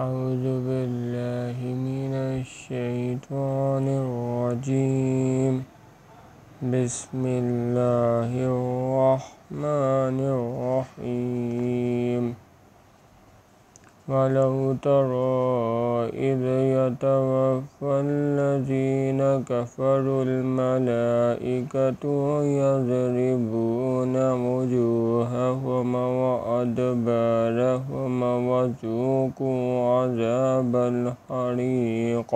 أعوذ بالله من الشيطان الرجيم بسم الله الرحمن الرحيم ولو ترى إذ يتوفى الذين كفروا الملائكة يضربون وجوههم وأدبارهم وذوقوا عذاب الحريق۔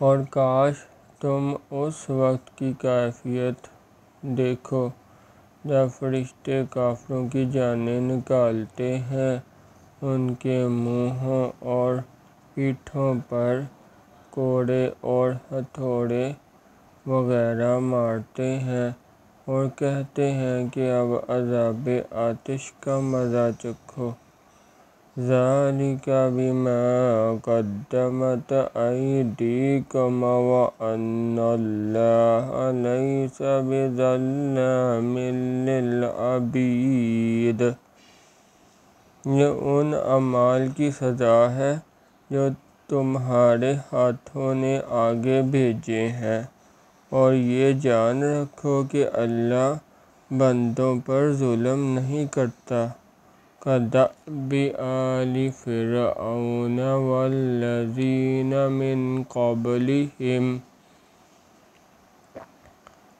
اور کاش تم اس وقت کی کیفیت دیکھو جب فرشتے کافروں کی جانیں نکالتے ہیں، ان کے منہوں اور پیٹھوں پر کوڑے اور ہتھوڑے وغیرہ مارتے ہیں اور کہتے ہیں کہ اب عذاب آتش کا مزہ چکھو۔ ذَلِكَ بِمَا قَدَّمَتْ أَيْدِيكُمْ وَأَنَّ اللَّهَ لَيْسَ بِظَلَّامٍ لِّلْعَبِيدِ۔ یہ ان اعمال کی سزا ہے جو تمہارے ہاتھوں نے آگے بھیجے ہیں، اور یہ جان رکھو کہ اللہ بندوں پر ظلم نہیں کرتا۔ كَدَأْبِ آلِ فِرْعَوْنَ وَالَّذِينَ مِن قَبْلِهِمْ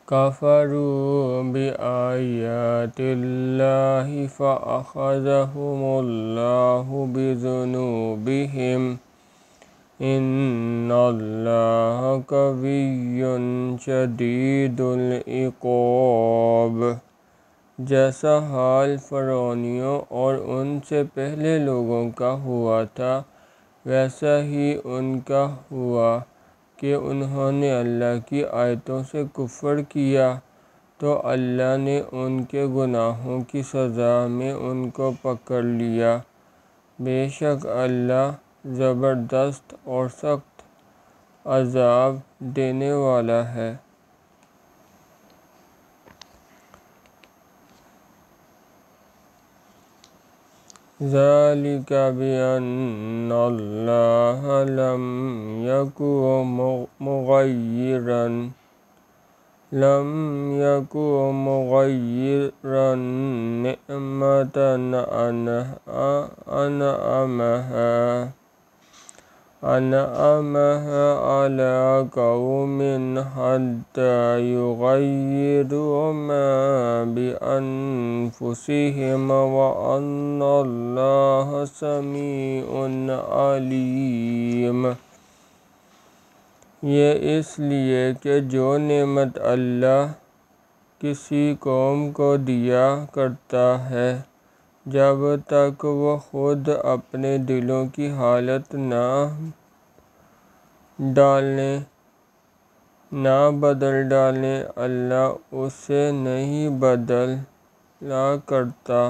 كَفَرُوا بِآيَاتِ اللَّهِ فَأَخَذَهُمُ اللَّهُ بِذُنُوبِهِمْ إِنَّ اللَّهَ قَوِيٌّ شَدِيدُ الْعِقَابِ۔ جیسا حال فرعونیوں اور ان سے پہلے لوگوں کا ہوا تھا، ویسا ہی ان کا ہوا کہ انہوں نے اللہ کی آیتوں سے کفر کیا، تو اللہ نے ان کے گناہوں کی سزا میں ان کو پکڑ لیا۔ بے شک اللہ زبردست اور سخت عذاب دینے والا ہے۔ ذَلِكَ بِأَنَّ اللَّهَ لَمْ يَكُن مُغَيِّرًا نِّعْمَةً أَنْعَمَهَا عَلَىٰ قَوْمٍ حَتَّىٰ يُغَيِّرُوا مَا بِأَنفُسِهِمْ وَأَنَّ اللَّهَ سَمِيعٌ عَلِيمٌ۔ یہ اس لیے کہ جو نعمت اللہ کسی قوم کو دیا کرتا ہے، جب تک وہ خود اپنے دلوں کی حالت نہ بدل ڈالیں، اللہ اسے نہیں بدلا کرتا،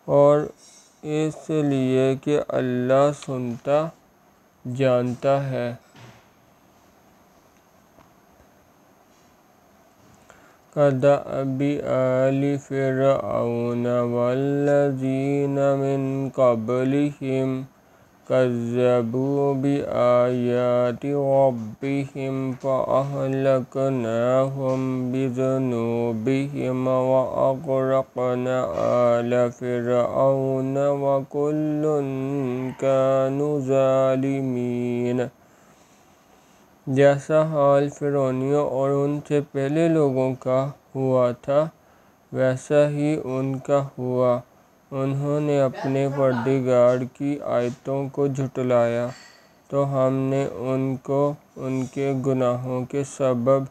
اور اس لیے کہ اللہ سنتا جانتا ہے۔ كَدَأْبِ آلِ فِرْعَوْنَ وَالَّذِينَ مِن قَبْلِهِمْ كَذَّبُوا بِآيَاتِ رَبِّهِمْ فَأَهْلَكْنَاهُم بِذُنُوبِهِمْ وَأَغْرَقْنَا آلَ فِرْعَوْنَ وَكُلٌّ كَانُوا ظَالِمِينَ۔ جیسا حال فرعونیوں اور ان سے پہلے لوگوں کا ہوا تھا، ویسا ہی ان کا ہوا۔ انہوں نے اپنے پروردگار کی آیتوں کو جھٹلایا، تو ہم نے ان کو ان کے گناہوں کے سبب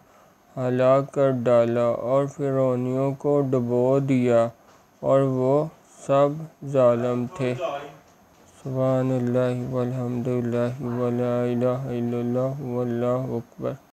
ہلاک کر ڈالا اور فرعونیوں کو ڈبو دیا، اور وہ سب ظالم تھے۔ سبحان اللہ والحمد للہ ولا الہ الا اللہ واللہ اکبر۔